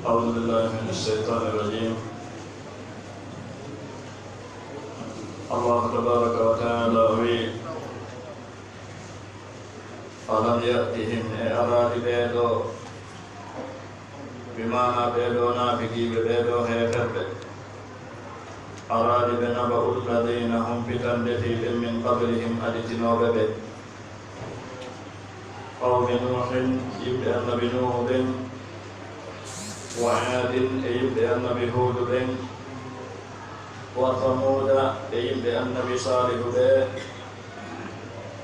أعوذ بالله من الشيطان الرجيم. الله تبارك وتعالى ألم يأتهم أراد بيدو بمعنى بيدو نافقي بيدو هيفب أراد بنبأ الذين هم بتندفي من قبلهم أدتنوا ببه قوم نوح يبدأ النبي نوح بن وعاد يبدأ النبي هود بن وثمود يبدأ النبي صالح بن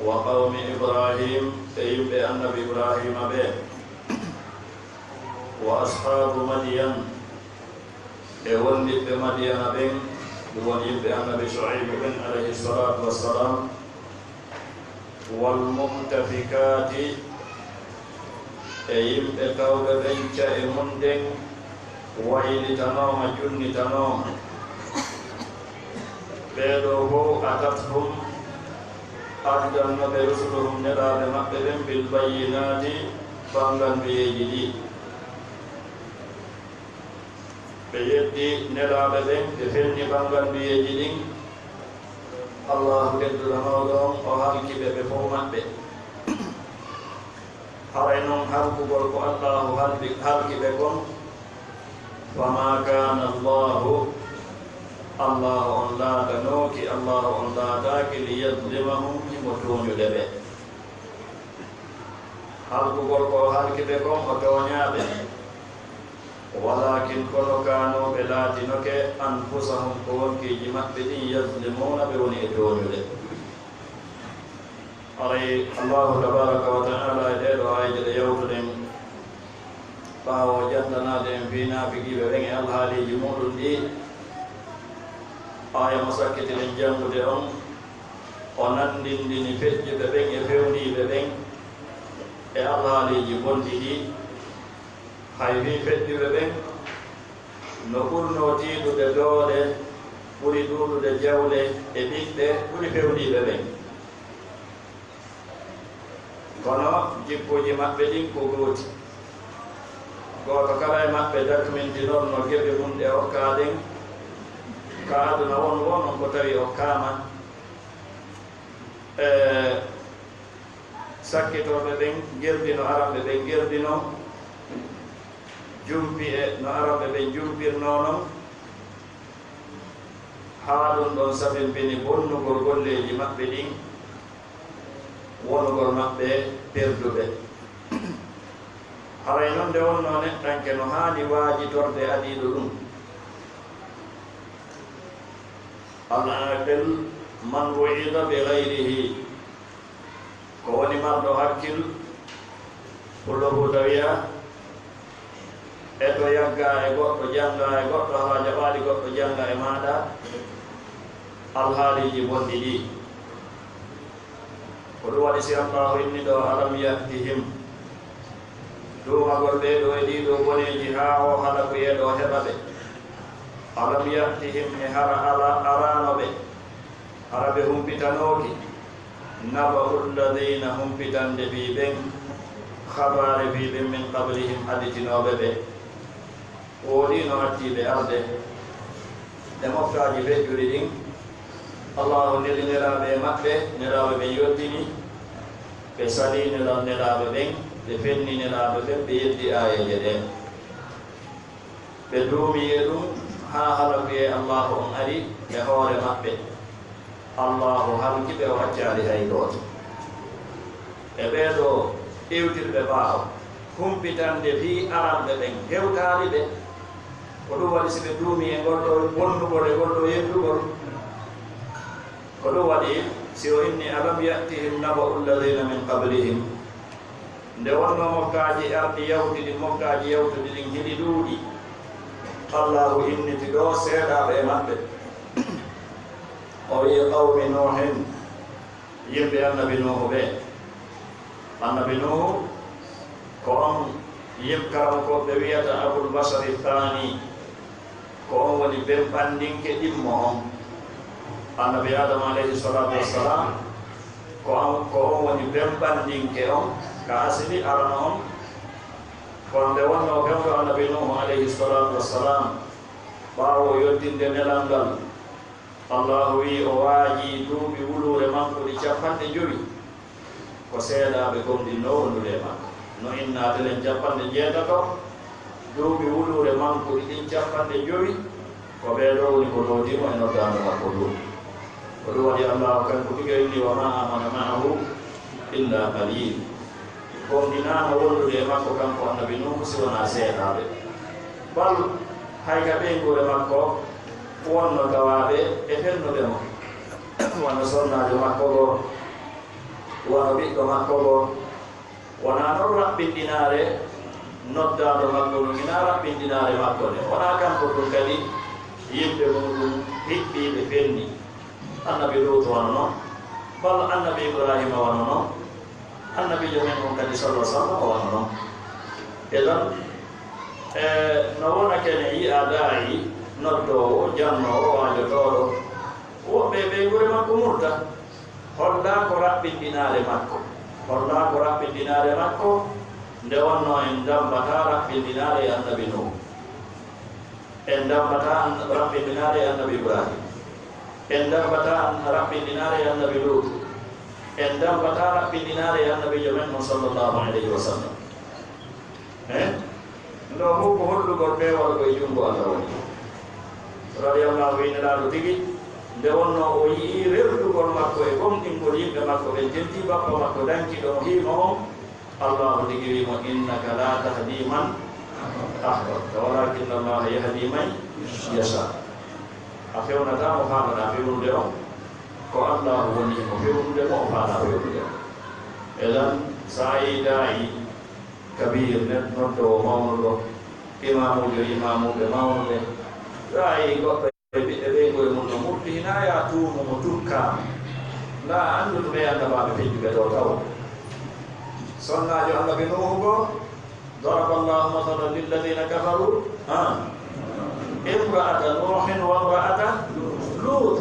وقوم إبراهيم يبدأ النبي إبراهيم بن وأصحاب مدين يولد بمدين بن يبدأ النبي شعيب بن عليه الصلاة والسلام والمؤتفكات يبدأ كوب بنك مندن ويل تنوم جن تنوم بيدوه أتتهم أردن برسلهم نراد مقبل بالبينات فانغن بيجدي بيجدي نراد بن بفن فانغن بيجدي الله كدر نودهم وهالك بفومت به هرينهم هلك بركو الله هلك بكم وما كان الله لا تنوكي الله لا تاكي ليظلمهم كمتون يدبه هلك بركو هلك بكم وتونيا به ولكن كانوا بلاتنك أنفسهم كون كي جمع بدين يظلمون بوني اتون يدبه علي الله تبارك وتعالى يدعو عيد يوم فوجدنا دين فينا بكي ببين الهالي جمود دي آية مساكت الانجام ديهم ونندن دين فج ببين يفوني ببين الهالي جمود دي حيبي فج ببين نقول نوتي دو دولة ولي دولو دجولة ابيك دي ولي فوني ببين kono jikkoji maɓɓe ɗin ko gooti gooto kala e maɓɓe dakminti noon no geɓe mum ɗe okkaɗen ka aduna won wonon ko tawi okkama sakkitoɓe ɓen gerdino araɓe ɓen gerdino jumpi e no araɓe ɓen jumpirnonon haa ɗum ɗon sabimpini bonnugol golleji maɓɓe ɗin wonugol maɓɓe perduɓe haray noon nde wonno neɗɗanke no haani waajitorde adiiɗo ɗum al-aqil man wu'ida bi gayrihi ko woni marɗo hakkil pullohuda wiya e to yagga e goɗɗo jannga e goɗɗo haa jaɓaali goɗɗo jannga e maaɗa alhaaliji bonɗi ɗi ko ɗum waɗi si allahu inni ɗo alam yahtihim duumagol ɓeeɗo e ɗiɗo boneeji haa o hala ko yeeɗo heɓa ɓe alam yahtihim e hara arano ɓe hara ɓe humpitanooki naba'u lladina humpitande ɓiɓen habaare ɓiɓen min qablihim additinooɓe ɓe woɗino attiɓe arde ɗe moftaaji feƴƴuɗi ɗin allahu neli nelaaɓe e maɓɓe nelaaɓe ɓen yottini ɓe sali nelaaɓe ɓen ɓe fenni nelaaɓe ɓen ɓe yeddi ayeje ɗen ɓe duumiye ɗum haa halakuye allahu on ari e hoore maɓɓe allahu halki ɓe o accaali hay gooto e ɓeeɗo iwtirɓe ɓaawo humpitande fii aranɓe ɓen hewtaali ɓe ko ɗum waɗi si ɓe duumi e gonɗo bonnugol e gonɗo yeddugol ko ɗum waɗi si o inni alam yatihim naba'u lladina min qablihim nde wonno mokkaaji arɗi yawtidi mokkaaji yawtuɗi ɗin hiɗi ɗuuɗi allahu inniti ɗo seeɗaaɓe e maɓɓe o wi'i qawmi nuhin yimɓe annabi nuhu ɓe annabi nuhu ko on yimkarankoɓe wiyata abul basari thani ko on woni ben ɓandinke ɗimmo on annabi adama alayhi salatu wassalam ko on woni ben ɓandinke on ka asili arana on konde wonno fewdo annabi nuhu alayhi salatu wassalam ɓaawo yottinde nelalngal allahu wi o waaji duuɓi wulure makko ɗi 50 ko seeɗaɓe gomɗinno wondude makko no innatelen 60 duuɓi wulure makko ɗi 50 ko ɓeeɗo woni ko lowtimo e noddano makko duuɓi ko ɗum waɗi allahu kanko ɗigayni wa ma amana maahu illa qalil gomɗinano wondude e makko kanko annabi nuhu si wona seeɗaɓe bal hay ka ɓeygure makko wonno gawaɓe e fennuɓe mo wono sonnajo makko go wono ɓiɗɗo makko go wona noon raɓɓinɗinare noddaɗo makko ɗum ina raɓɓinɗinare makko nde wona kanko ɗum kadi yimɓe muɗum hiɓɓiɓe fenni annabi lut wano noon bal annabi ibrahima wano noon annabijo men on kadi sallah sallam o wano noon e ɗon no wona kene yiya daayi noddowo jannowo waajotoɗo woɓɓe ɓeygure makko murta holla ko raɓɓinɗinare makko holla ko raɓɓinɗinare makko nde wonno en dambata raɓɓinɗinare e annabi nuh en dambata raɓɓinɗinare e annabi ibrahim en dambata raɓɓinɗinare e annabi lut en dambata raɓɓinɗinare e annabijo men on sallllahu alayhi wa sallam ndo fof ko hollugol ɓeewal koye junngo allah woni radiallahu inelaɗo tigi nde wonno o yii rerdugol makko e gomɗingol yimɓe makko ɓe jetti bappa makko dankiɗo mo hiima on allahu tigi wimo innaka la tahdi man ahbabta walakinna allaha yahdi man yasha a fewnatamo faamaɗa fewnude on ko allahu woni mo fewnude mo o faala fewnude on eɗan sa yi daayi kabir nen noddowo mawnuɗo imamuɓe mawnuɓe daayi goɗɗo e ɓiɓɓe ɓeygoye mum no murti hina ya tuumo mo tukkama la anndu ɗume annabaɓe fejjuɓe ɗo taw sonnajo annabi nuhu go daraba llahu mathalan lilladina kafaru imra'ata nuhin wa imra'ata lut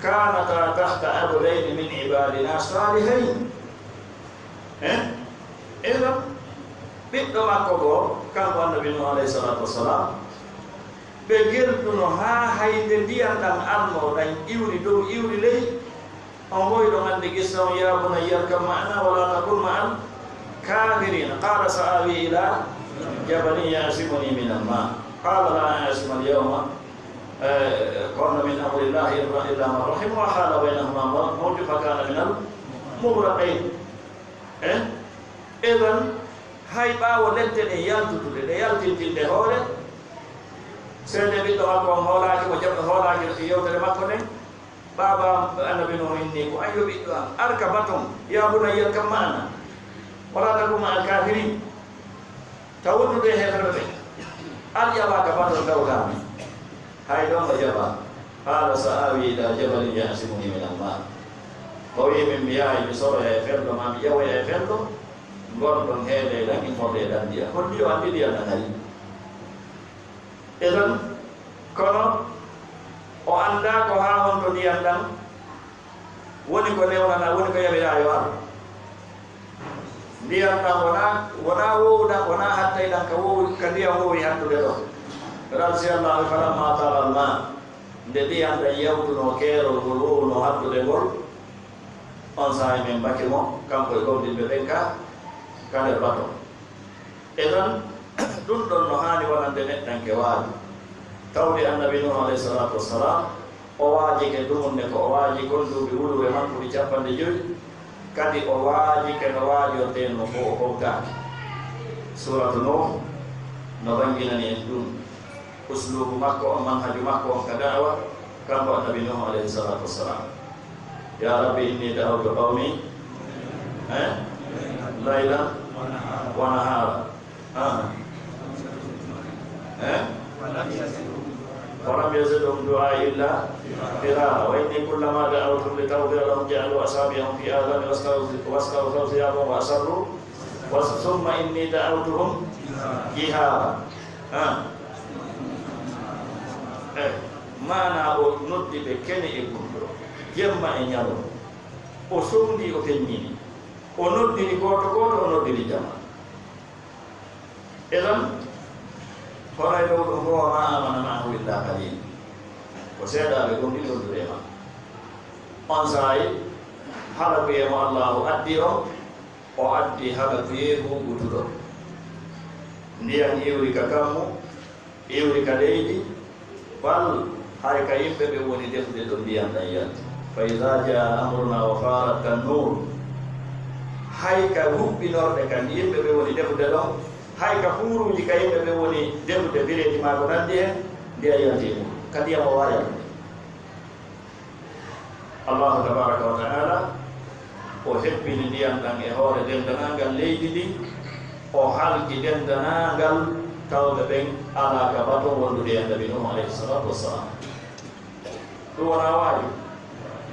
kanata tahta abdayni min ibadina salihain eɗon ɓiɗɗo makko goo kanko annabi nuh alayhi salatu wassalam ɓe gerduno haa hayde ndiyam ɗam alno ɗan iwri dow iwri ley on woyi ɗo andi gissa on ya bunayya irkab ma'ana wala takun ma'al kafirina qala sa awi ila jabalin yasimuni min alma qala la yasima alyawma qala min amri llahi illa man rahim wa hala baynahuma mawju fa kana min almugraqin eɗon hay ɓaawo ledde ɗe yaltutude ɗe yaltintinde hoore seede ɓiɗɗo makko on hoolaaki mo jaɓɗo hoolaaki yewtere makko nden ɓaaba annabi no inni ko ayo ɓiɗɗo am arka baton yabuna yiyat kam maana wala takuma al kafirin tawuddude heferɓe ɓe al ƴaɓaka baton gawtami hay ɗon o jaɓa qala sa awi ila jabalin yasimuni min alma o wi min mi yaawi mi soroya e felɗo ma mi ƴewoya e felɗo gonɗon heede ɗan immorde ɗan ndiya holli o andi ndiyam ɗan ari eɗon kono o annda ko haa honto ndiyam ɗan woni ko newnana woni ko yaɓeɗa yo ar ndiyam ɗan wona wowɗan wona hattay ɗan ka ndiyam wowi hattude ɗo ralsi allahu falamma tara alma nde ndiyam ɗan yawtuno keerol ngol wowno hattude ngol on saha min mbaki mo kanko e gomɗinɓe ɓen ka kale bato eɗon ɗum ɗon no haani wonande neɗɗanke waaji tawde annabi nuh alayhi salatu wassalam o waaji ke ɗumunne ko o waaji gonduɓe wulure makkuɗi 50 kadi o waaji ke no waajorten no fo o howtaaki suratu nuh no banginani en ɗum uslubu makko on manhaju makko on ka da'wa kanko annabi nuh alayhi salatu wassalam ya rabbi inni da'awtu qawmi laylan wa nahara ولم يزدهم دعائي إلا فرارا وإني كلما دعوتهم لتغفر لهم جعلوا أصابعهم في آذانهم واستغفروا ثيابهم وأسروا ثم إني دعوتهم جهارا mana o noddi ɓe kene e gurɗo jemma e ñalo o somdi o feññini o noddiri goto goto o noddiri jama idan horay do ho ma amana ma'ahu illa qalil ko seeda be gondi do rema on sai hala be mo Allah addiro o addi hala be mo gutudo ndiyan iwri ka kammo iwri ka leydi bal hay ka yimbe be woni defde do ndiyan dayat fa iza jaa amruna wa farat an-nur hay ka hubbinorde kan yimbe be woni defde do hay ka furuji ka yimbe be woni defde bireji ma ko nandi hen ndiya yati mo kadi ya waya Allah tabaraka wa taala o hebbini ndiyam ɗan e hoore dendanangal leydi ndi o halki dendanangal tawɓe ɓen ala ka baton wondude e annabi nuh alayhi salatu wassalam ɗum wona waaji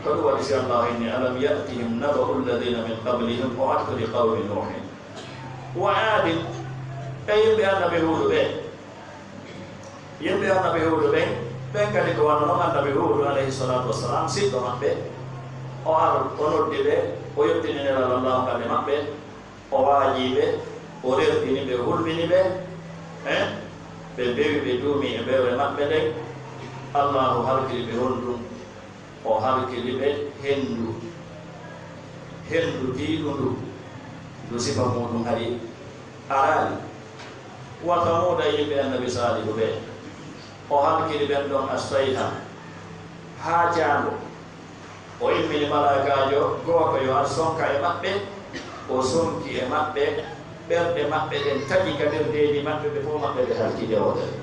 ko ɗum waɗi si allah inni alam yatihim naba'u alladina min qablihim o attude qawmi nuhin wa aadin e yimɓe annabi huuɗo ɓe yimɓe annabi huuɗo ɓen ɓen kadi ko wanno noon annabi huuɗo alayhi salatu wassalam siɗɗo maɓɓe o ar o noddi ɓe o yettininelal allahu kamɓe maɓɓe o waajiɓe o rerdini ɓe hulmini ɓe ɓe mbewi ɓe duumi e mbewre maɓɓe ɗen allahu halkiri ɓe honɗum o halkiri ɓe hendu diiɗu ndu ndu sifa muɗum hari araali wa tamuda yimɓe annabi salihu ɓe o halkiri ɓen ɗon assayha haa jaango o immini malaikajo goto yo ar sonka e maɓɓe o sonki e maɓɓe ɓerɗe maɓɓe ɗen taƴi ka nder ndeedi maɓɓe ɓe fof maɓɓe ɓe halkide wotere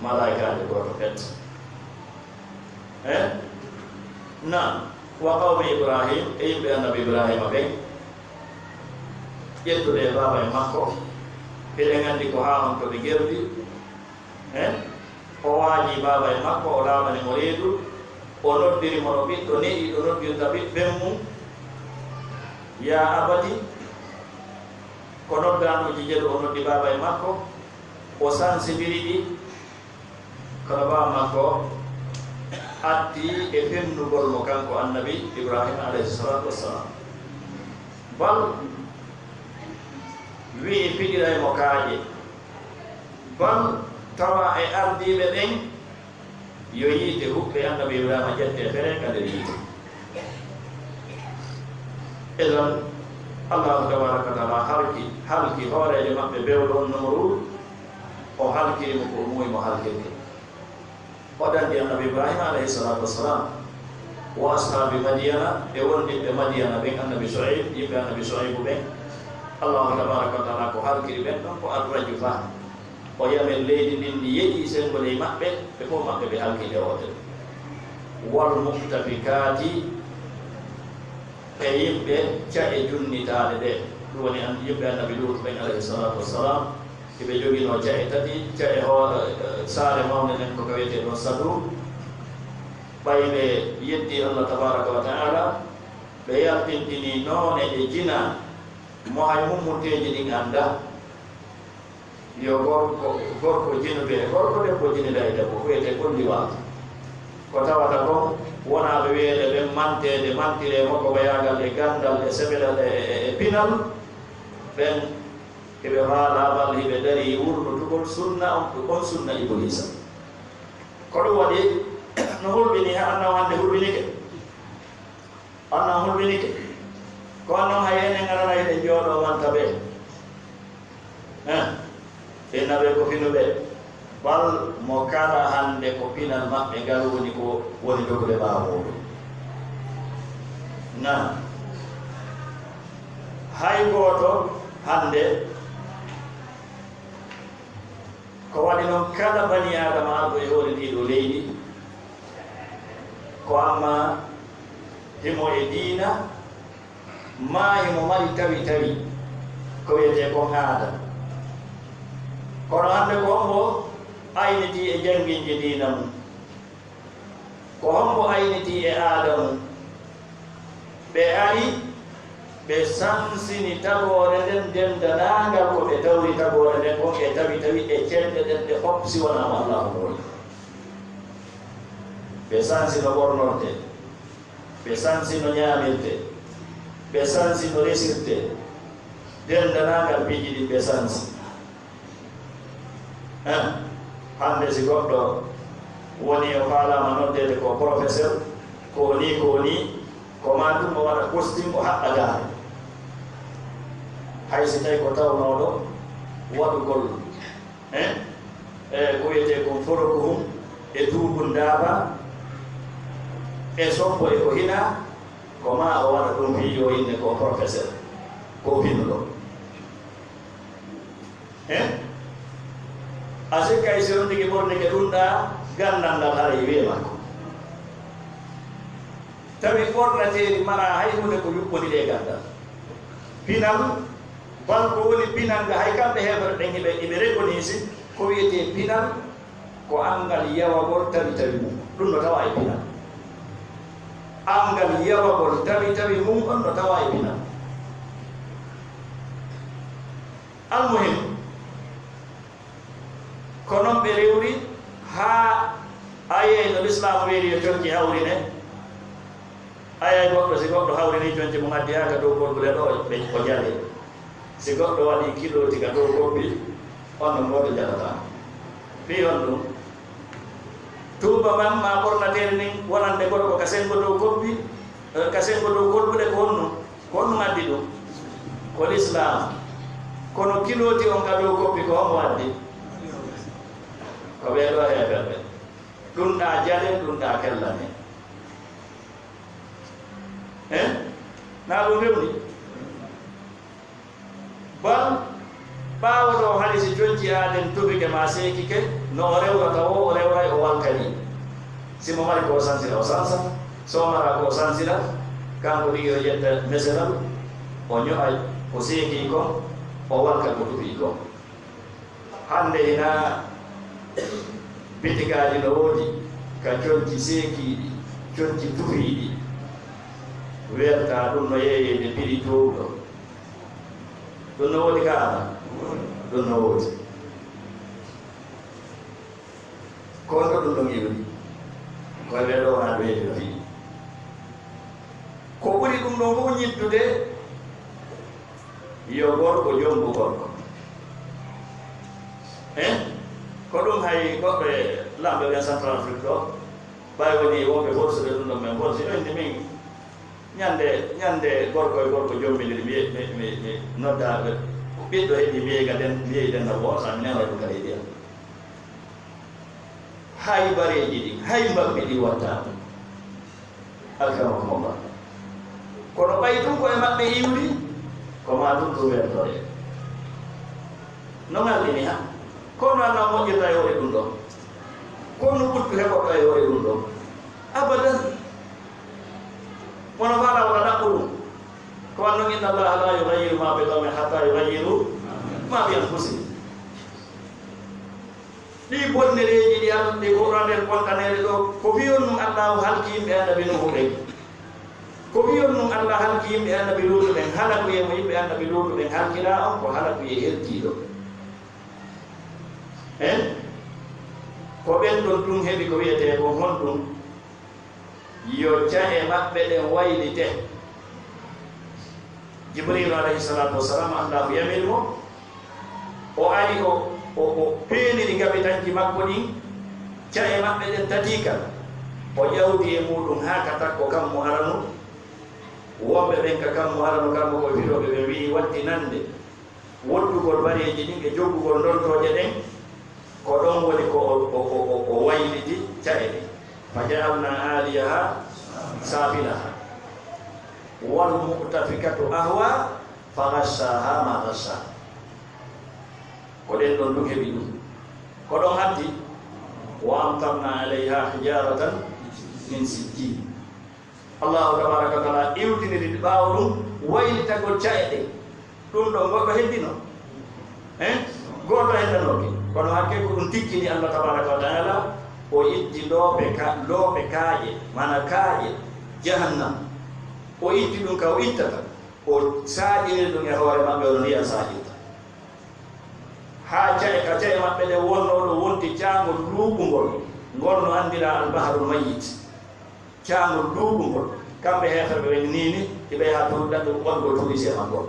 malaikajo goto pet na wa qawmi ibrahim e yimɓe annabi ibrahima ɓen ƴettude e baba e makko eɗen anndi ko haa on to ɓe gerdi o waaji baba e makko o laamani mo reedu o noddiri mo no ɓiɗɗo neɗi ɗo noddirta ɓiɓɓen mum ya abadi ko noddanuji jeɗo o noddi baba e makko o sansibiri ɗi kono baba makko addi e fennugol mo kanko annabi ibrahima alayhi salatu wassalam bal wii fiɗira e mo kaaƴe bal tawa e ardiɓe ɓen yo yiite huɓɓe annabi ibrahima jette feren ka nder yiite idan allahu tabaraka wa taala halki hooreje maɓɓe bewɗon nomrud o halkirimo ko muyi mo halkirde o dandi annabi ibrahima alayhi salatu wassalam wa ashabi madiyana e wondiɓe madiyana ɓen annabi soaib yimɓe annabi soaibu ɓen allahu tabaraka wa taala ko halkiri ɓen ɗon ko adraju fa o yamen leydi ndin ndi yeeƴi sengoley maɓɓe ɓe fof maɓɓe ɓe halkide wotere wal muftafikati e yimɓe ca e junnitaade ɗe ɗum woni yimɓe annabi lut ɓen alayhi salatu wassalam eɓe jogino ca e tati ca e saare mawne nen ko kawete ɗon sadou ɓayɓe yetti allah tabaraka wa taala ɓe yaltintini noone e jina mo hay mummurteji ɗin annda yo gorko jinuɓe gorko debbo jinida e debbo wiyete golli waata ko tawata kon wonaɓe wiyeɗe ɓen mantire makko ɓayagal e gandal e seɓelal e pinal ɓen eɓe faalaɓal hiɓe dari wurnutugol sunna on sunna iblisa ko ɗum waɗi no hulɓini annan hande hulɓinike annan hulɓinike ko annon hay enen aranayɗe jooɗo manta ɓe innaɓe ko finuɓe bal mo kala hande ko pinal maɓɓe ngal woni ko woni dogude ɓaawoɗo na hay gooto hande ko waɗi noon kala bani adama arɗo e hoore ndiɗo leydi ko amma himo e diina ma himo mari tawi ko wiyete kon aada kono hande ko hombo ayniti e janginji diina mum ko hombo ayniti e aada mum ɓe ari ɓe sansini tagore nden dendanangal ko ɓe tawri tagore nden kon e tawi e celde ɗen ɗe fop si wonama allahu woni ɓe sansi no ɓornorte ɓe sansi no ñaamirte ɓe sansi no resirte dendanangal piiji ɗin ɓe sansi hande si goɗɗo woni o faalama noddede ko professeur ko ni ko ma ɗum o waɗa costume o haɓɓa gaare hay si tawi ko tawnoɗo waɗugol ko wiyete ko forokuhum e duuɓu ndaaba e soppo e ko hina ko ma o waɗa ɗum wi yo inde ko professeur ko pinnuɗo a sikkay si on tigi ɓornike ɗum ɗa gandal ngal hara wiye makko tawi ɓornateeri mana hay hunde ko yuɓɓoni ɗe gandal pinal bal ko woni pinal nga hay kamɓe heɓere ɗen iɓe reconisi ko wiyete pinal ko angal yawagol tawi mum ɗum no tawa e pinal angal yawagol tawi mum on no tawa e pinal almuhim ko noon ɓe rewri ha aye no l'islam weeri yo jonki hawrine aya goɗɗo si goɗɗo hawrini jonki mum addi ha ka dow golɓule ɗo o jale si goɗɗo waɗi kiloti ka dow gobbi on no goto jalata fi on ɗum tuuba man ma ɓornatere nin wonande goɗo ko ka sengo dow gobbi ka sengo dow golɓule ko honno addi ɗum ko l'islam kono kiloti on ka dow gobbi ko homo addi ko ɓeeɗo heɓerɓe ɗum ɗa jale ɗum ɗa kellane na ɗum rewni bal ɓaawo ɗo hali si jonci aden tubike ma seekike no o rewrata o rewray o walkani simo mari ko sansira o sansa so mara ko sansira kanko ɗigi o ƴetta meseral o ño'ay o seeki ko o walka ko tubi ko hande hina bitigaji no woodi ka jonci seekiiɗi jonci tufiiɗi werta ɗum no yeeyede piɗi towɗo ɗum no woodi ka ala ɗum no woodi kono ɗum ɗon iwri koye ɓeɗo wona ɗo heedi no fiɗi ko ɓuri ɗum ɗon fof ñittude yo gorko jombu gorko ko ɗum hay goɓɓe lamɓe ɓen central afrique ɗo ɓay woni wonɓe forsude ɗum ɗon men forsi ɗoyndi min ñande gorko e gorko jombidiri mi noddaɓe ɓiɗɗo heɓi mbiyeyi denna bo sami nena ɗum kadi ɗiya hay bareji ɗi hay mbabɓe ɗi watta alkamakomba kono ɓay tum koye maɓɓe iwri ko ma ɗum ɗum wertore no ngallini ha kono anna moƴƴirta e hoore ɗum ɗo kono ɓuttu heɓoɗɗo e hoore ɗum ɗo abadan wono faala wona ɗaɓɓu ɗum ko wanno inna allaha la yughayyiru ma bi qawmin hatta yughayyiru ma bi anfusihim ɗi bonnereji ɗi ɗi ɓurander bontanede ɗo ko wiyon num allahu halki yimɓe annabi nuhu ɓen ko wiyon num allah halki yimɓe annabi luutu ɓen hala ko yemo yimɓe annabi luutu ɓen halkira on ko hala ko ye hertiɗo ko ɓen ɗon ɗum heɓi ko wiyete ko honɗum yo jahe maɓɓe ɗen waylite jibril alayhi salatu wassalam allahu yamiri mo o ari o peeniri gaɓitanki makko ɗin jahe maɓɓe ɗen tatika o ƴawdi e muɗum ha ka takko kammo aranu wonɓe ɓen ka kammo aranu kammo koye fiɗoɓe ɓe wi wattinande woddugol bareji ɗin e joggugol ndontoje ɗen ko ɗon woni ko o wayliti jahe ɗin fa ja'alna aliyaha safilaha wal mu'tafikatu ahwa fa ghassaha ma ghassa ko ɗen ɗon ɗum heɓi ɗum ko ɗon haddi wa amtarna alayha hijaratan min sijjin allahu tabaraka wa taala iwtiniri ɓaawo ɗum waylitagol cae ɗe ɗum ɗon goɗɗo heddino goɗɗo heddanoke kono hakke ko ɗum tikkini allah tabaraka wa taala o itti loope kaaƴe mana kaaƴe jahannam o itti ɗum ka o ittata o saaƴiri ɗum e hoore maɓɓe ono ndiya saaƴirta haa cae ka cae maɓɓe ɗe wonnoɗo wonti caangol luuɓungol ngol no anndira albaharul mayit caangol luuɓungol kamɓe heefere ɓe niini iɓe haa tuɗɗaɗo wongo tourisé ma ngol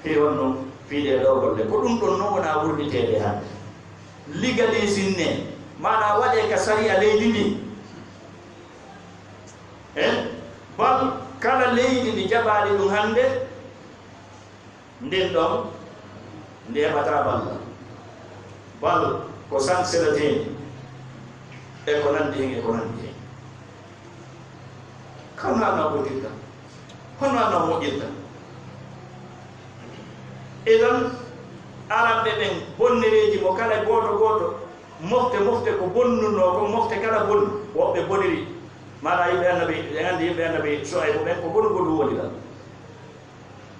fi won noon fiide ɗo golle ko ɗum ɗon noon wona wurniteede hannde legalisine mana waɗe ka sariya leydi ndi bal kala leydi ndi jaɓaali ɗum hannde nden ɗon ndi heɓata balla bal ko sansereteeni e ko nanndi hen e ko nanndi hen kono anno ɓotirta hono anno moƴƴirta idan araɓe ɓen bonnereeji mo kala gooto mofte ko bonnuno ko mofte kala bonni woɓɓe boniri mana yimɓe annabi e anndi yimɓe annabi Soaybu ɓen ko bonnugol woni ɗon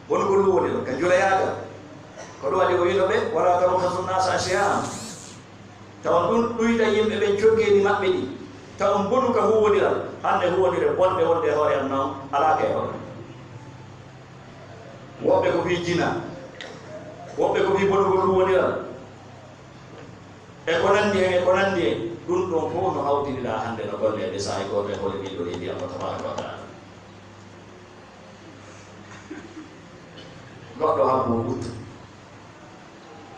bonnugol woni ɗon ka jurayaaga ko ɗum waɗi o wiino ɓe wala tabhasu nnasa ashya'ahum taw ɗum ɗuyta yimɓe ɓen coggeeni maɓɓe ɗi taw bonu ka huwodiral hannde huwodire bonɓe wonde hoore am noon alaaka e hoore woɓɓe ko fii jina woɓɓe ko fii bonugol huwodiral e ko nanndi hen e ko nanndi hen ɗum ɗon fof no hawtiriɗa hannde no golleede saha gooto e hole ɓiɗɗo leydi Allah tabaraka wa taala goɗɗo hammo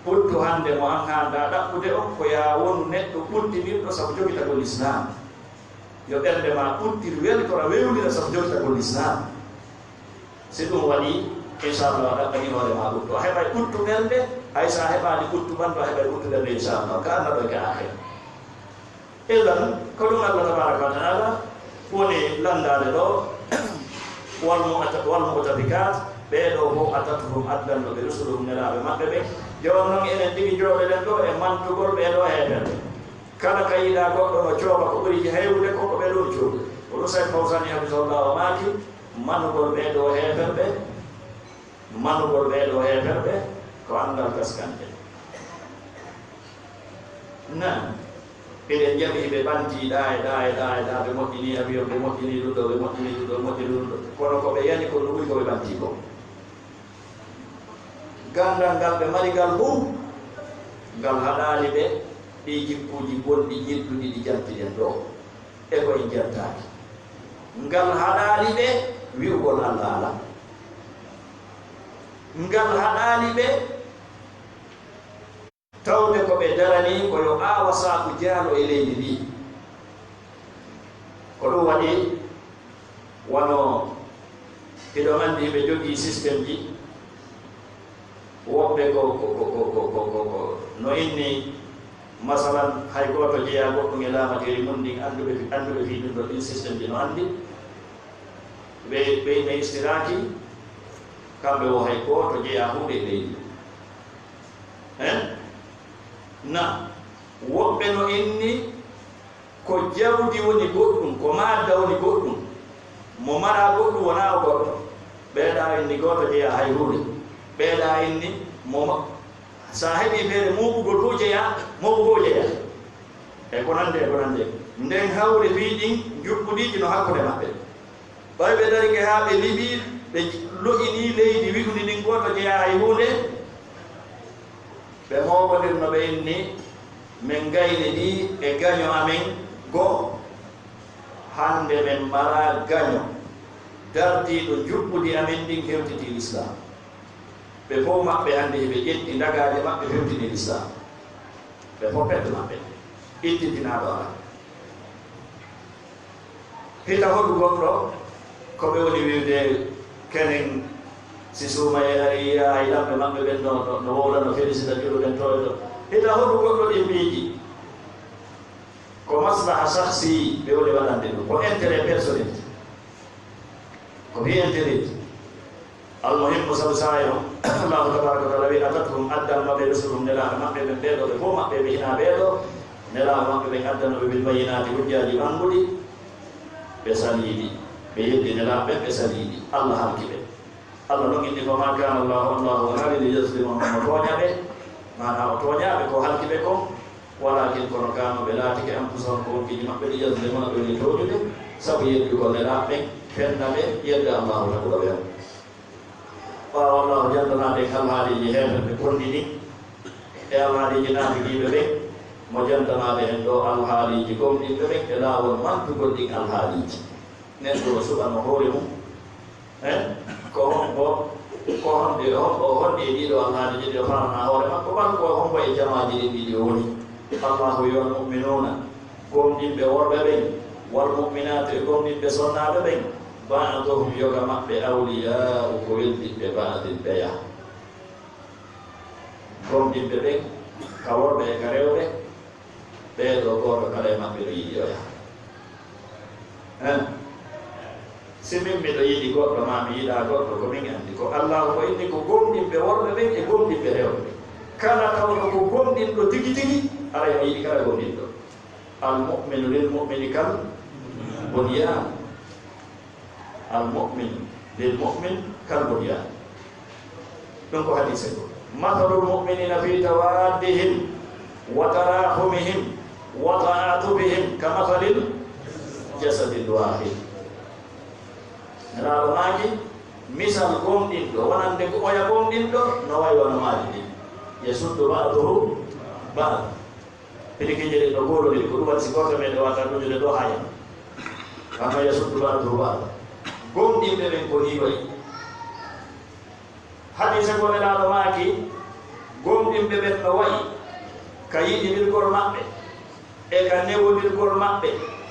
ɓuttu hannde mo an haanda ɗaɓɓude on ko ya wonu neɗɗo ɓurtinirɗo sabu jogitagol l'islam yo ɓernde ma ɓurtir weltora wewlina sabu jogitagol l'islam si ɗum waɗi inchallah ɗaɓɓani hoore ma ɓuttu a heɓay ɓuttu ɓernde hay sa heɓani ɓuttu ɓandu a heɓay ɓuttu ɓernde inchallah ka annaɗo ke akhira idan ko ɗum Allah tabaraka wa taala woni landade ɗo walmutafikat ɓeeɗo fof atatuhum addanno ɓe rusuluhum nelaaɓe maɓɓe ɓe jooni noon enen tigi jooɗoɗen ɗo e mantugol ɓeeɗo heeɓerde kala ka yiɗa goɗɗo no cooba ko ɓuri heewde koko ɓe ɗon cooɓe o Rusay Fawzani hafisahullah o maaki manugol ɓeeɗo heeɓerɓe ko anndal gaskante nan eɗen jaɓi ɓe ɓantii ɗa ɓe moƴƴini avion ɓe moƴƴini ɗum ɗo ɓe moƴƴini ɗum ɗo kono ko ɓe yani ko no ɓuri ko ɓe ɓantii ko gandal ngal ɓe mari ngal hum ngal haɗaali ɓe ɗi jikkuuji bonɗi yidduɗi ɗi jantiɗen ɗo e koye jantaaki ngal haɗaali ɓe wi'ugol Allah ala ngal haɗaali ɓe tawde ko ɓe darani koyo aawa saaku jaalo e leydi ndi ko ɗum waɗi wono hiɗo anndi ɓe jogii systéme ji woɓɓe ko no inni masalan hay gooto jeeya goɗɗum e laamateri mum ndin annduɓe fii ɗum ɗo ɗin systéme ji no anndi ɓe istiraki kamɓe o hay gooto jeeya hunde e leydi na woɓɓe no inni ko jawdi woni goɗɗum ko maadda woni goɗɗum mo mara goɗɗum wona o goɗɗo ɓeeɗa inni gooto jeeya hay hunde ɓeeɗa inni mo sa heɓi feere muɓugol fof jeeya moɓu fof jeeya e ko nande nden hawre fii ɗin juɓɓuɗiiji no hakkude maɓɓe ɓay ɓe dari ke haa ɓe liɓii ɓe loƴini leydi wiɗundi ɗin gooto jeeya hay hunde ɓe mooɓodir no ɓe inni min gayni ɗi e gaño amen goo hannde min mara gaño dardiiɗo juɓɓudi amen ɗin hewtiti l'islam ɓe fof maɓɓe hannde heɓe ƴetti ndagaaje maɓɓe hewtini l'islam ɓe fof pedde maɓɓe ittitinaaɗo ala hita hoɗu goɗɗo ko ɓe woni wiwde kenen si suuma e ariya ay lamɓe maɓɓe ɓen no wowlano félicita juɗuɗen toɗo hita hoɗu goɗɗo ɗi mbiiji ko maslaha sahsi ɓe woni waɗande ɗum ko intérêt personnel ko fi intérêt almuhimmu sabu sayo allahu tabaraka wa taala wi atatuhum addannoɓe rusuluhum nelaaɓe maɓɓe ɓen ɓeeɗo ɓe fof maɓɓe ɓe hina ɓeeɗo nelaaɓe maɓɓe ɓen addannoɓe bil bayinati hujjaji ɓanguɗi ɓe saliiɗi ɓe yeddi nelaaɓe ɓen ɓe saliiɗi allah halki ɓe Allah noon inni ko ma kana allahu haali li yaslimahum o tooñaɓe mana o tooñaaɓe ko halki ɓe ko walakin kono kanoɓe laatike anfusahum ko wonkiji maɓɓe ɗi yaslimuna ɓe woni tooñude sabu yeddugol nelaaɓe ɓen fennaɓe yedde allahu taɓuɗo ɓe on ɓaawa allahu jantanade alhaaliji heeɓeɓe konɗini e alhaaliji naafigiiɓe ɓen mo jantanade hen ɗo alhaaliji gomɗinɓe ɓen e laawol mantugol ɗin alhaaliji neɗɗo o suɓano hoore mum ko on ko ko honde honde ɗiɗo Allah ne jiɗi farna hoore makko ɓan ko hombo e jamaaji ɗi ɗiɗi woni Allahu yo mu'minuna gomɗinɓe worɓe ɓen wal mu'minatu e gomɗinɓe sonnaɓe ɓen ba'duhum yoga maɓɓe awliya'u ko weldiɓɓe ba'din ɓeya gomɗinɓe ɓen ka worɓe e ka rewɓe ɓeeɗo goto kala e maɓɓe ɗo yiɗi oya si min miɗo yiɗi goɗɗo ma mi yiɗa goɗɗo ko min andi ko Allah ko inni ko gomɗinɓe worɓe ɓen e gomɗinɓe rewɓe kala tawno ko gomɗinɗo tigi tigi ara mi yiɗi kala gomɗinɗo al mu'minu lil mu'mini kal bunyan al mu'min lil mu'min kal bunyan ɗum ko hadise ko mathalul mu'minina fi tawaddihim wa tarahumihim wa ta'atubihim kamathalil jasadil wahid nelaɗo maaki misal gomɗinɗo wonande ko oya gomɗinɗo no wayi wono maaji ɗi yasuddu ba'duhu ba'd pilikeje ɗe ɗo golodiri ko ɗum waɗi si goto men ɗo wata ɗujude ɗo haya kama yasuddu ba'duhu ba'd gomɗinɓe ɓen ko ni wayi hadise ko nelaɗo maaki gomɗinɓe ɓen no wayi ka yiɗidirgol maɓɓe e ka newodirgol maɓɓe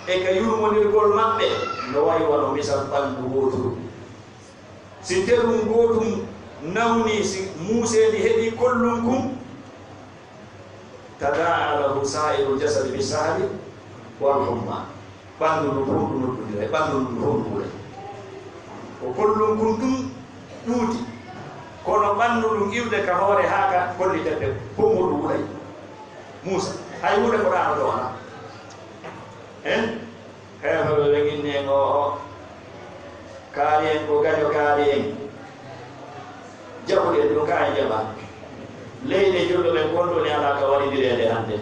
e ka yurmodirgol maɓɓe no wayi wono misal ɓanndu gootum si terum gootum nawni si muuseedi heɓi kollum kum tadaa lahu sa'iru jasadi bi sahari wal humma ɓanndu ndu fof ndu noddudira e ɓanndu ndu fof nduure ko kollum kum ɗum ɗuuti kono ɓanndu ɗum iwde ka hoore haa ka kollitedde fof mo ɗum wuray muusa hay wuure ko ɗaano ɗo wona en heeɓeɓe ɓe ginni en o kaari en ko gaño kaari en jaɓuɗen ɗum ka e jaɓa leyɗe julɗo ɓen gonɗoni ala ka waɗidireede hannde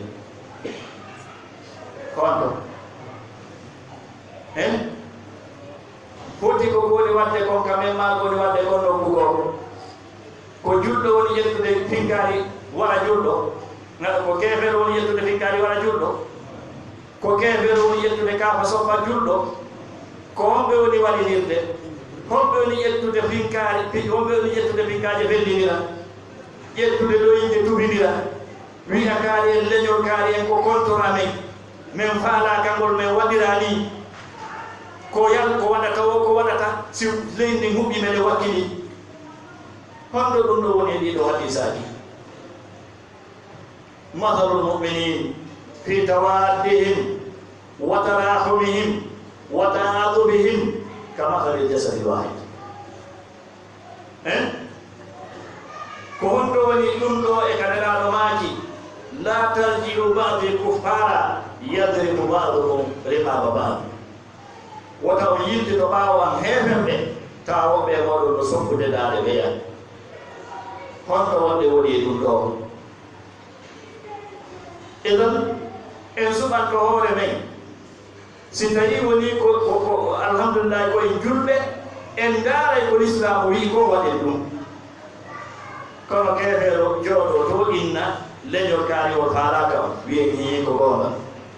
konto en foti ko woni wadde kon kamen ma woni wadde kon ɗo bugoo ko julɗo woni yettude finkari wara julɗo ko keefere woni yettude finkari wara julɗo ko keefere woni yettude kaafa soppa julɗo ko homɓe woni waɗinirde homɓe woni yettude finkari homɓe woni yettude finkaaje fellinira ƴettude ɗoyinde tubinira wiya kaari en leñol kaari en ko kontora men min faala kangol min waɗira ni ko yal ko waɗata o ko waɗata si leydi huɓɓi men e wakkili honɗo ɗum ɗo woni e ɗiɗo hadisaji mathalul mu'minin fi tawaddihim wa tarahumihim wa ta'adubihim kamathali jasadi wahid ko honɗo woni ɗum ɗo e kanelaɗo maaki la tarji'u ba'di kuffara yadribu ba'duhum riqaba ba'd wota on yilde to ɓaawan heefemɓe tawa woɓɓe e moɗon no soppude daade ɓeya honɗo wonde woni e ɗum ɗo idan en suɓanto hoore men si tawi woni ko alhamdulillah ko en julɓe en ndaaray ko l'islam wi ko waɗen ɗum kono keefeero jooɗo to inna leñol kaari o faalaka on wiye ñii ko goonga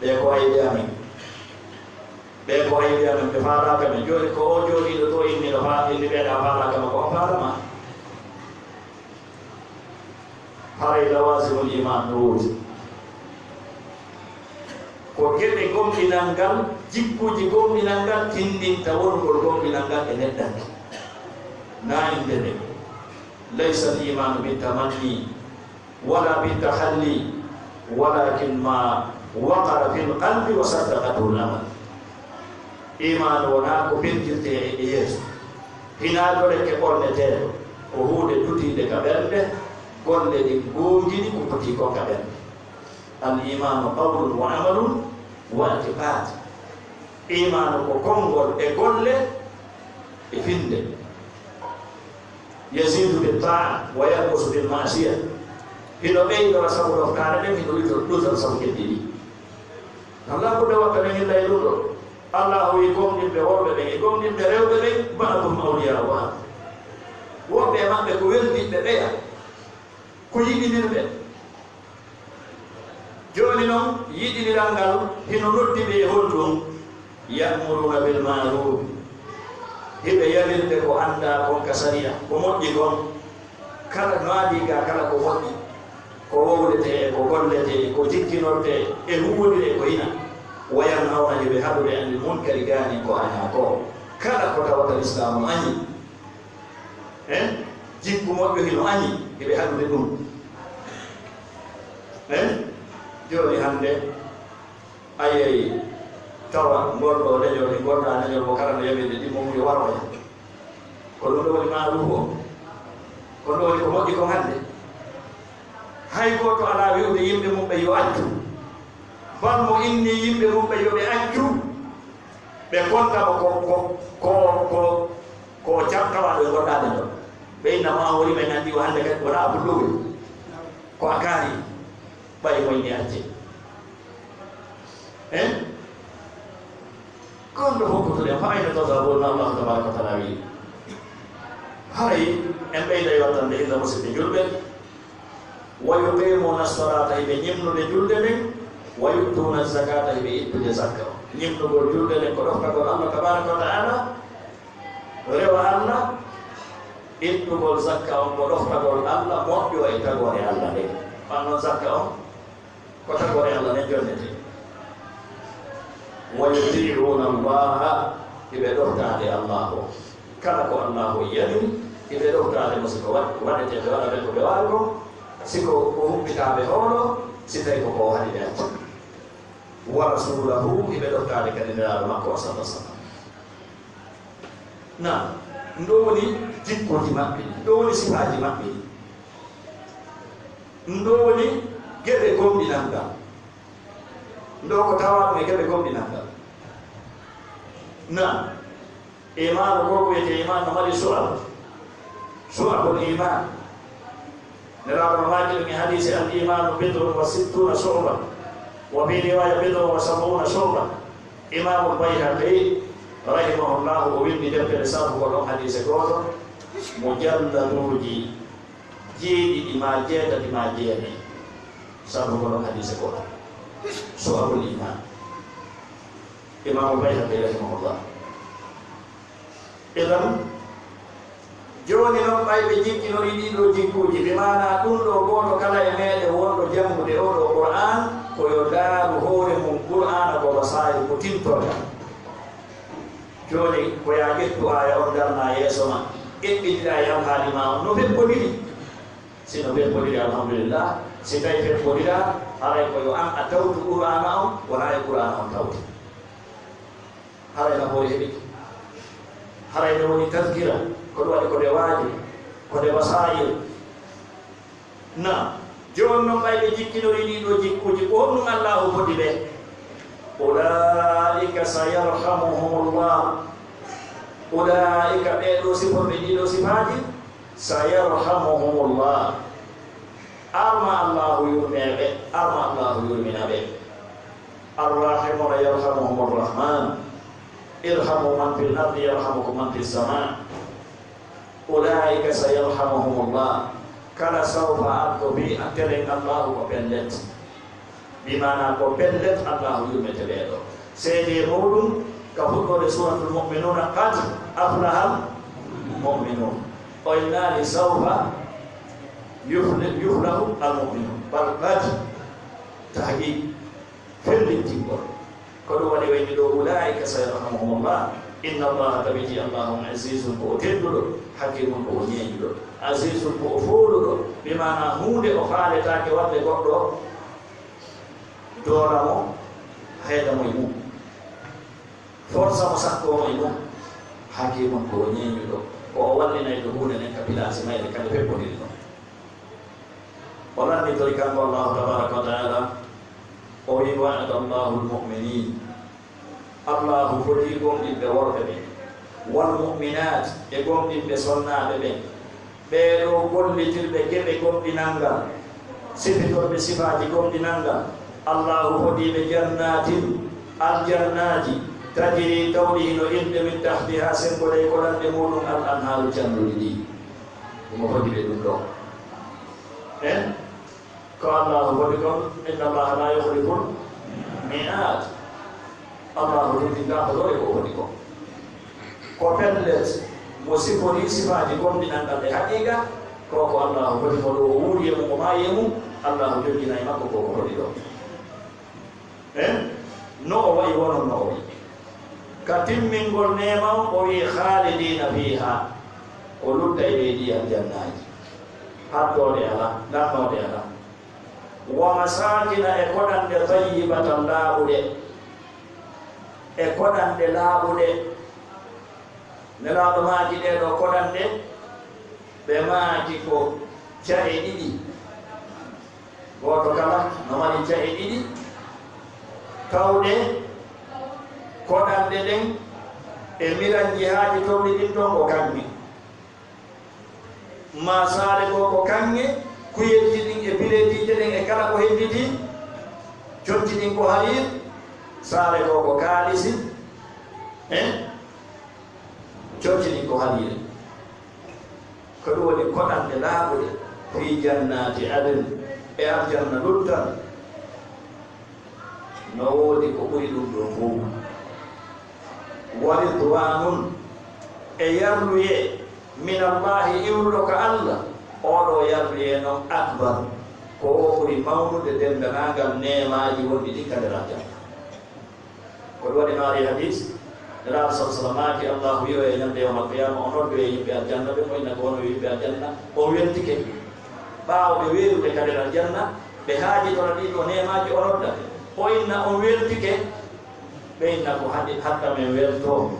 ɓe ko ayɓe amen ɓe ko ayɓe amen ɓe faalaka men jooni ko o jooɗiɗo to inni no inni ɓeeɗa faalaka ma ko on faalama haray lawasimul iman no woodi ko geɗe gomɗinal ngal jikkuji gomɗinal ngal tindinta wongol gomɗinal ngal e neɗɗanke na inde nde laysa al imanu bitamanni wala bitahalli walakin ma waqara fi lqalbi wa saddaqatu lamal iman wona ko pentirte e yeeso hinaɗore ke ɓorneteɗo ko hunde dutide ka ɓernde golle ɗi gongiɗi ko poti ko ka ɓernde al imanu qawlun wa amalun wa i'tiqad imanu ko konngol e golle e finde yasidu bil ta'a wa yanqusu bil ma'siyah hino ɓeydora sabu ɗoftaare ɗen hino ɗutora sabu keddiɗi allah ɓuɗe wakka men hilla e ɗum ɗo allah wi gomɗinɓe worɓe ɓen e gomɗinɓe rewɓe ɓen ba'dum awliya ba'd woɓɓe e maɓɓe ko weldiɓɓe ɓeya ko yiɗinirɓe joni noon yiɗiniral ngal hino noddi ɓe e honɗum ya'muruna bil ma'ruf hiɓe yalirde ko annda kon ka sariya ko moƴƴi kon kala no aadi ga kala ko moƴƴi ko wowlete ko gollete ko jikkinorte e huwodire ko hina wayan hawna heɓe haɗude andi munkari gani ko aña ko kala ko tawata l'islamu añi jikku moƴƴo hino añi heɓe haɗude ɗum joni hande ayeyi tawa gonɗo leñol e gonɗa leñol mo kala no yamide ɗimmomuyo waroya ko ɗum ɗo woni maarufu o ko ɗo woni ko moƴƴi ko hande hay goto ala wiwde yimɓe mum ɓe yo accu bal mo inni yimɓe mum ɓe yoɓe accu ɓe kontama ko jamtawaɗo e gonɗade ɗo ɓe innama woni ɓe nandi o hande kadi wona abulluɓe ko a kaari ɓay moyni acce gonɗo hokkutuɗen fa ayno tadhabuna allahu tabaraka wa taala wi hay en ɓeyda e wattande illa musidɓe julɓe wa yuqimuna salata hiɓe ñimnude julde nden wa yuttuna zakata hiɓe ittude zakka o ñimnugol julde nden ko ɗoftagol allah tabaraka wa taala rewa allah ittugol zakka on ko ɗoftagol allah moƴƴo e tagore allah nde wan noon zakka on ko tagore allah nden jonnete wa yuti'una allaha hiɓe ɗoftade allah o kala ko allah o yiyani hiɓe ɗoftade mo siko waɗete ɓe waɗa ɓen ko ɓe wawi ko siko ko huɓɓitaɓe hoolo si tawi koko haɗi ɓe acca wa rasulahu hiɓe ɗoftade kadi nelaɗo makko o sallah sallam na ndo woni jikkoji maɓɓe ndo woni sifaji maɓɓe ndo woni geɓe gomɗinal ngal ndo ko tawaɗum e geɓe gomɗinal ngal na imanu ko wiyete iman no mari su'abul iman nelaɗo no maaki ɗum e hadise al imanu bid'un wa sittuna shu'ba wa fi riwaya bid'un wa sab'una shu'ba imamul bayhaqi rahimahullahu o windi deftere sarhugo ɗon hadise goto mujalladuji jeeɗiɗi ma jeetati ma jeenayi sarhugo ɗon hadise goto su'abul iman imamul bayhaqi rahimahullah idan joni noon ɓayɓe jikkinori ɗiɗo jikkuji ɓe mana ɗum ɗo goto kala e meɗe wonɗo jangude oɗo qur'an koyo daaru hoore mum qur'ana ko basayi ko tintorta joni koya ƴettu aya on darna yeeso ma eɓɓiɗiɗa yam haalima on no feɓɓodiri sino feɓɓodiri alhamdulillah si tawi feɓɓodira haray koyo an a tawtu qur'ana on wona e qur'ana on tawti haray nafoore heɓiti haray ne woni tadkira ko ɗum waɗi ko nde waaji ko nde wasayir na joni noon ɓayɓe jikkinori ɗiɗo jikkuji ko honɗum allahu foti ɓe ulaika sayarhamuhumullah ulaika ɓeɗo siforɓe ɗiɗo sifaji sayarhamuhumullah arma allahu yurmeɓe arma allahu yurmina ɓe arrahimuna yarhamuhum arrahman irhamu man fil ardi yarhamukum man fis sama ulaika sayarhamuhumullah kala sawfa arko bi atelen allahu ko pellet bimana ko pellet allahu yurmete ɓeɗo seede muɗum ka fuɗɗode suratul mu'minuna qad aflaha mu'minun o innani sawfa yuflahu almu'minun bal qad tahqiq fellitingol ko ɗum waɗi wayni ɗo ulaika sayarhamuhumullah inna allaha tabiti allahum azizun ko o tedduɗo hakimun ko o ñeeñuɗo azizun ko o fooluɗo bimana hunde o faaletake wadde goɗɗo dooramo haydamo e mum force mo sakkomo e mum hakimun ko o ñeeñuɗo ko o wallinay to hunde nden ka pilasi mayde kade feɓɓodiri ɗon o lannitori kanko allahu tabaraka wa taala o wi wa'ada allahu almuminin allahu foti gomɗinɓe worɓe ɓen wal muminat e gomɗinɓe sonnaɓe ɓen ɓeɗo gollitirɓe geɓe gomɗinal ngal sifitorɓe sifaji gomɗinal ngal allahu hoɗiɓe jannatin aljannaji tajiri tawɗi hino inde min tahtiha sengole ko ɗanɗe muɗum al anharu jannuɗi ɗi ɗum o hoɗiɓe ɗum ɗo ko allahu hoɗi kon inna allaha la yuhliful mi'ad allahu rutindako ɗo e ko hoɗi kon ko pellet mo sifoni sifaji gomɗinanɗal e haqiqa koko allahu holi mo ɗo o wuuriyemo o mayemu allahu joginayi makko koko holi ɗo no o wayi wonon no o wayi ka timmingol nema o wi khalidina fiha o lutta e leydi aljannaji haddode ala lannode ala wa masakina e koɗanɗe tayyibatan laaɓuɗe e koɗanɗe laaɓuɗe nelaaɗo maaki ɗeɗo koɗanɗe ɓe maaki ko cae ɗiɗi goto kala no mari cae ɗiɗi tawɗe koɗanɗe ɗen e miranji haaji towɗi ɗin ɗon ko kanŋe ma saare go ko kanŋe kuyelji ɗin e biletije ɗen e kala ko hedditi cotti ɗin ko halir saare go ko kaalisi cotti ɗin ko halire ko ɗum woni koɗanɗe laaɓuɗe fi jannati aden e aljanna luttan no woodi ko ɓuri ɗum ɗo fof wa ridwanun e yarluye min allahi iwruɗo ka allah oɗo yarluye noon akbar ko o ɓuri mawnude dendanagal nemaji wonɗi ɗi kade aljanna ko ɗum waɗi no ari hadis nelaɗo sah sallam maaki allahu wiyo e ñande yawmal qiyama o noddo e yimɓe aljanna ɓe moyna ko wono yimɓe aljanna o weltike ɓaawo ɓe weerude kade aljanna ɓe haajitono ɗiɗo nemaji o noddate o inna on weltike ɓe inna ko hatta men welto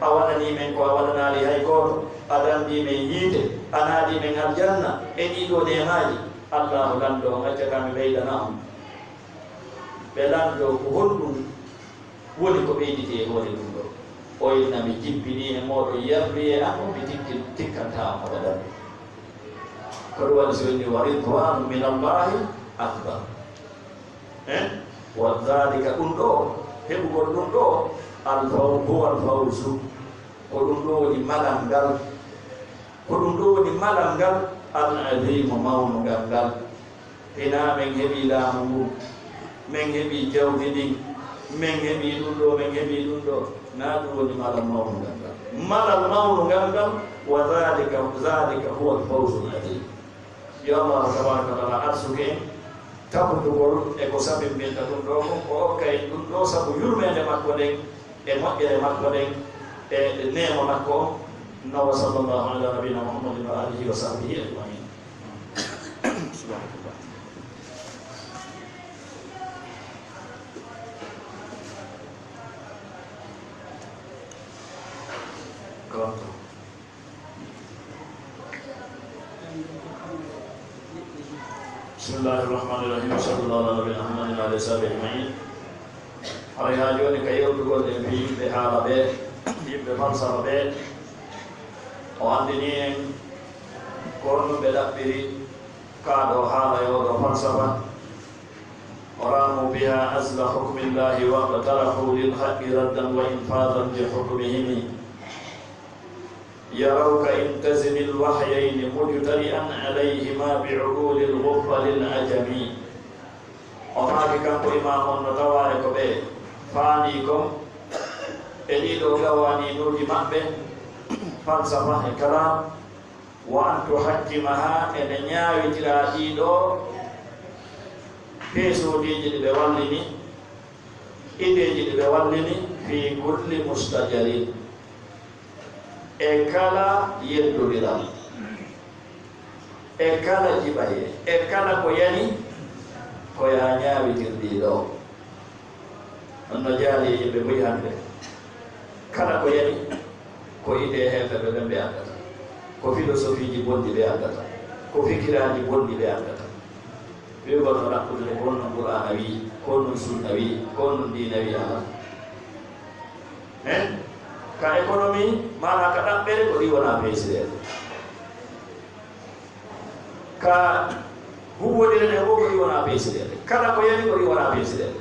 a waɗani men ko a waɗanali hay goto a dandi men yiide a naadi men aljanna e ɗiɗo nemaji allahu lando on accatami ɓeydana on ɓe lando ko honɗum woni ko ɓeyditi e hoore ɗum ɗo o inna mi jippini e moɗo yarluye an mi tikkanta on abadan ko ɗum waɗi so inni wa ridwanu min allahi akbar wa dhalika ɗum ɗo heɓugol ɗum ɗo huwa alfawzu ko ɗum ɗo woni malal ngal ko ɗum ɗo woni malal ngal al azimu mawnugal ngal hina men heeɓi laamu ngu men heeɓi jawdi ɗin men heeɓi ɗum ɗo men heeɓi ɗum ɗo na ɗum woni malal mawnugal ngal malal mawnugal ngal wa dhalika huwa alfawzu al azim yo allah tabaraka wa taala arsuke en tabbutugol e ko sabi mbinta ɗum ɗo ko okkay ɗum ɗo sabu yurmede makko ɗen e moƴƴere makko ɗen e neema makko o nawa sallllahu ala nabina muhammadin wa alihi wa sahbihi ajmain bismillahirrahmanirrahim sallallahu ala nabina muhammadin wa alihi wa sahbihi ajmain hay ha joni ka yewtugol e mbi yimɓe haala ɓe yimɓe falsafa ɓe o andini en kono ɓe ɗaɓɓiri kaɗo haala yoɗo falsafa o ramu biha asla hukmillahi wa tarahu lilhaqqi raddan wa infadan li hukmihimi يروك انتزم الوحيين مجترئا عليهما بعقول الغفل العجمي وماك كان إمام نتوارك به فانيكم إليدو غواني نوجي مأبه فلسفة الكلام وأن تحكمها إن نياوي تراديدو بيسو ديجي بواليني إديجي بواليني في كل مستجرين e kala yeddodiral e kala jiɓaye e kala ko yani ko ya ñaawitirɗi ɗo on no jaali yimɓe boyi hannde kala ko yani ko ide heefeɓe ɓe ɓe anndata ko philosophie ji bonɗi ɓe anndata ko fikiraji bonɗi ɓe anndata wigoto ɗaɓɓude ko non qur'ana wi ko non sunna wi ko non dina wi ala hen ka économie mana ka ɗaɓɓere ko ɗi wona peesireede ka huwoɗire ɗe fof ko ɗi wona peesireede kala ko yani ko ɗi wona peesireede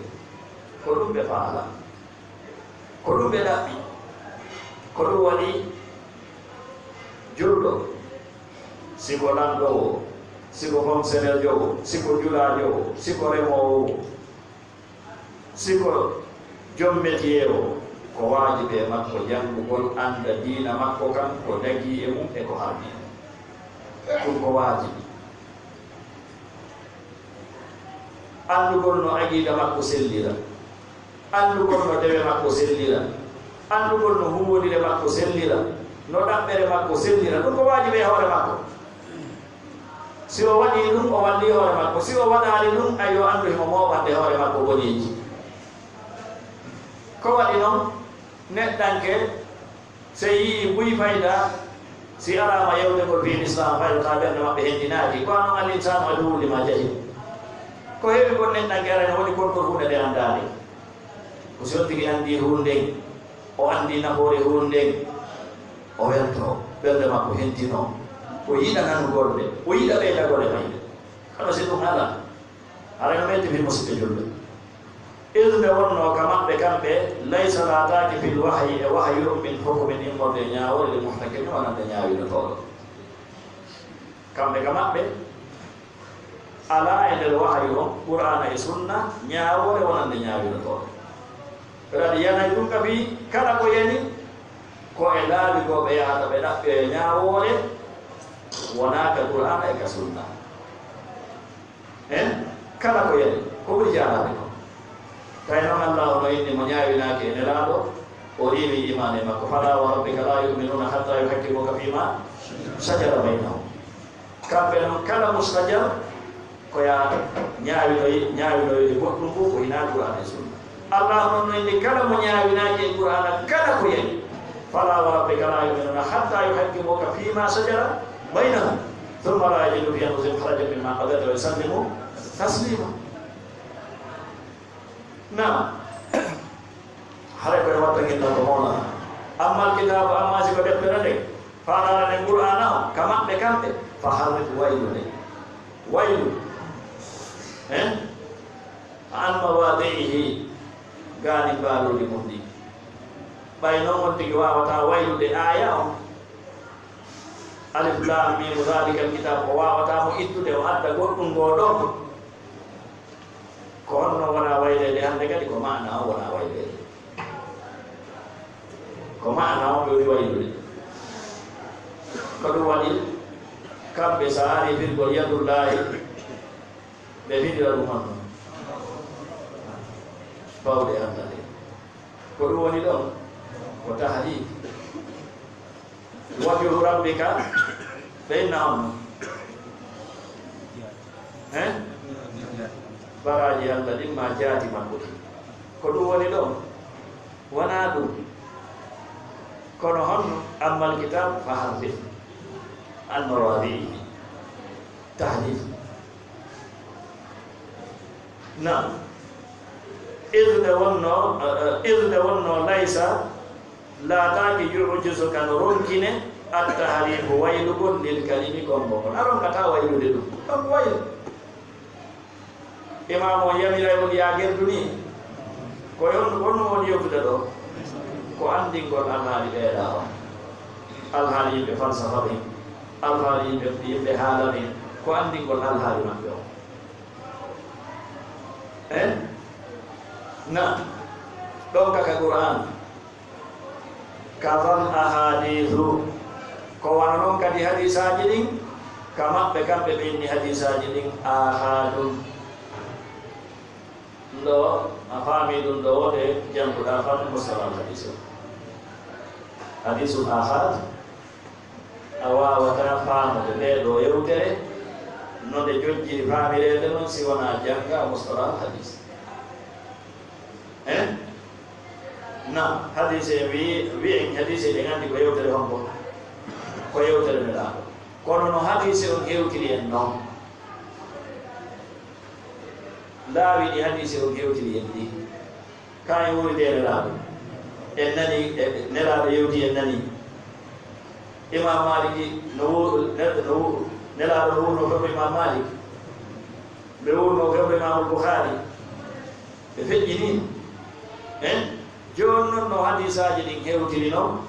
ko ɗum ɓe faala ko ɗum ɓe ɗaɓɓi ko ɗum waɗi julɗo siko lanɗowo siko fonctionnaire jowo siko julajowo siko remowo siko joom métier o ko wajibe makko jangugol anda diina makko kan ko dagi e mum e ko harmi ɗum ko wajibi andugol no aqida makko sellira andugol no dewe makko sellira andugol no huwodire makko sellira no ɗaɓɓere makko sellira ɗum ko wajibe e hoore makko si o waɗi ɗum o walli hoore makko si o waɗali ɗum ayo andu himo moɓande hoore makko boneji ko waɗi noon neɗɗanke so yii buy fayda si arama yewtegol fi l'islam fayda ta ɓerde maɓɓe hendinaaki ko anon al insanu aduwwu lima jahil ko heewi gon neɗɗanke arani woni kontol hunde nde andani ko si on tigi andi hunde o andi nafoore hunde o welto ɓerde makko hendino o yiɗa nanugolde o yiɗa ɓeydagole mayde haɗa si ɗum ala arano metti fi musidɓe julɓe ilɓe wonno ka maɓɓe kamɓe laysa lataki fil wahyi e wahyu min hukmin immorde ñawore de muhtake mi wonande ñawino toɗo kamɓe ka maɓɓe ala e nder wahyu on qur'ana e sunna ñawore wonande ñawino toɗo kadi yanay ɗum ka fi kala ko yani ko e laabi ko ɓe yahata ɓe ɗaɓɓe e ñawore wona ka qur'ana e ka sunna en kala ko yani ko ɓuri jaraɓe ko kay noon Allah no inni mo ñaawinaaki e nelaaɗo o riiwi imane makko fala wa rabbika la yuminuna hatta yuhakkimuka fima shajara baynahum kamɓe noon kala mustajar ko ya ñaawinoyi goɗɗum fof ko hina qur'ana e sunna Allah noon no inni kala mo ñaawinaaki e qur'ana kala ko yani fala wa rabbika la yuminuna hatta yuhakkimuka fima shajara baynahum thumma la yajidu fi anfusihim harajan mimma qadayta wa yusallimu taslima. Nah, hari berwata kita bermola. Amal kita amal si pada berade. Fahara dengan Quran, kamak dekamte. Fahara itu wailu. An mawadihi gani balu di mundi. Bainong tiga wata wailu de ayat. Alif lam mim zalikal kitab wa wata mu itu de ada godung godong. Kono wana wayle de hande kadi ko maana wana wayle ko maana o ɓe waylude ko ɗum waɗi kamɓe so ari firgol yadullahi ɓe findira ɗum on noon bawɗe andade ko ɗum woni ɗon ko tahdid wajhu rabbika ɓe inna on noon baraji Allah ɗimma jaati makko ko ɗum woni ɗon wona ɗum kono honno ammal kitab fa harfi an mawadihi tahdid nam irde wonno laysa laataki yu'jizu kan ronkine attahrifu waylugol lil kalimi gombo kon a ronkata waylude ɗum ɗon waylu imam o yamira on ya gerduni ko on woni yewtude ɗo ko andingol alhaali ɓeeɗa o alhaali yimɓe falsafa ɓe alhaali yimɓe haala ɓe ko andingol alhaali maɓɓe o na ɗon kaka qur'an kafal ahadithu ko wana noon kadi hadisaji ɗin ka maɓɓe kamɓe ɓe inni hadisaji ɗin ahadun ɗo a faami ɗum ɗo wode janguɗa fan mustalah hadisul ahad a wawata faamude nde ɗo yewtere nonde jojjiri faamirede noon si wona janga mustalah hadis na hadise wi'en hadise ɗe gandi ko yewtere honko ko yewtere neɗaɗo kono no hadise on hewtiri en noon laawi ɗi hadise o gewtiri en ɗi kaye woni de nelaaɗo en nani nelaaɗo yewti en nani imam maliki nelaaɗo no wurno fewɓe imam malik ɓe wurno fewɓe imamul bouhari ɓe feƴƴini joni noon no hadisaji ɗin hewtiri noon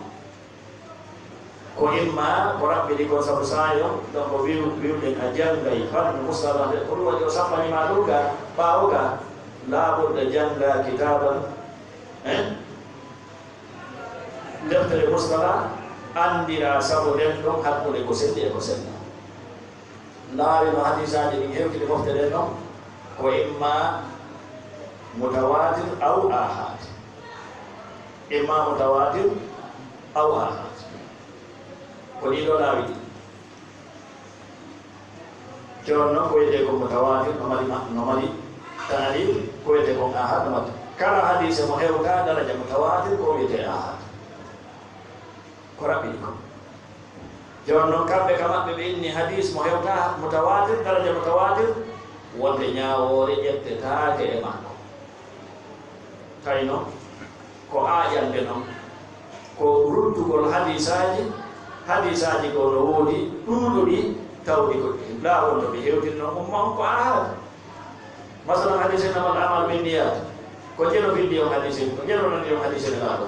ko imma ko raɓɓiɗi kon sabu sayo donc wiwɗen a janggay fannu mustalah ko ɗum waɗi o sappanima ɗuga ɓawoga laaɓurde jangga kitaban deftere musala andira sabu den ɗon hakkude ko selli e ko selna laawino hadisaji ɗin hewtide mofte ɗen noon ko imma mutawatir aw ahad imma mutawatir aw ahad ko ɗiɗo laawi ɗi jon noon ko wiyete ko mutawatir no mari tanali ko wiyete kon ahad no mari kala hadise mo hewta daraja mutawatir ko wiyete ahad ko raɓɓiɗi ko jon noon kamɓe ka maɓɓe ɓe inni hadis mo hewta mutawatir daraja mutawatir wonde ñawoore ƴettetaake e makko tawi noon ko aaƴande noon ko ruttugol hadisaji ko no woodi ɗuuɗuɗi tawɗi ko laawol no ɓe hewtin noon umma on ko ahad masalan hadise namal amal ɓe ndiyat ko jeno bindi on hadise ko jeno nandi on hadise ne laaɗo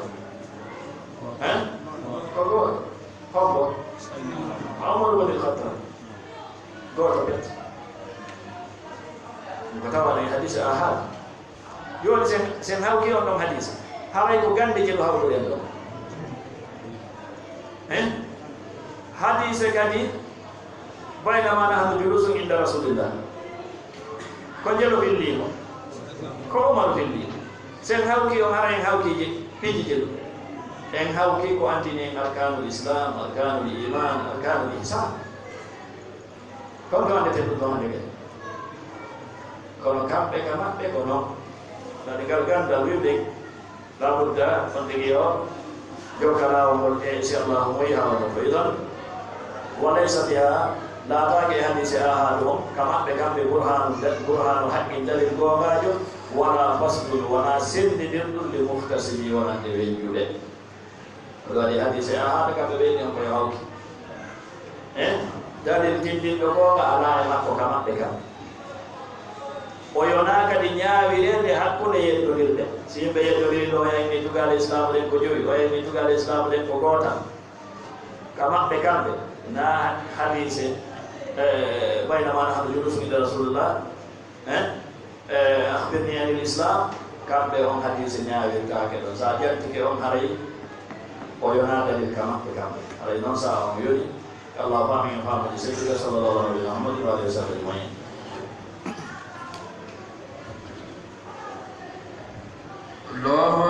ko gooto hombo Umar ibn al-Khattab gooto ɓet ko tawane hadise ahad joni sen hawki on ɗon hadise haray ko gande jeɗo hawtoɗen ɗon hadise kadi baynama nahnu julusun inda rasulillah ko jeɗo fillimo ko Umar fillimo sen hawki on hara en hawkiji piji jeɗo en hawki ko andini en arkanul islam arkanul iman arkanul ihsan kon ko andeten ɗum ɗo hande kadi kono kamɓe ka maɓɓe ko noon nade ngal gandal wiɓe labudda on tigi o jokka laawol e inchallahu moyi hawato ko idan walaysa biha laataake e hadise ahadu on ka maɓɓe kamɓe burhanu haqqin dalil googajo wala fasdul wona sendidirɗum li muhtasibi wonande weñjuɗe ko waɗi hadise ahadu kamɓe ɓeyni on koye hawki dalil tindinɗo googa ala e makko ka maɓɓe kam o yona kadi ñaawirede hakkunde yeddodirde si yimɓe yeddodiri ɗo wayni tugal islamu ɗen ko joyi wayni tugal islamu ɗen ko gootal ka maɓɓe kamɓe na hadise baynama nahnu julusun inda rasulillah akhbirni anil islam kamɓe on hadise ñaawirtake ɗon sa ƴettike on haray o yona dalil ka maɓɓe kamɓe haray noon sa on yoni allah faami en faamaji seydina sallallahu alaihi wa sallam wa alihi wa sallam ajmain الله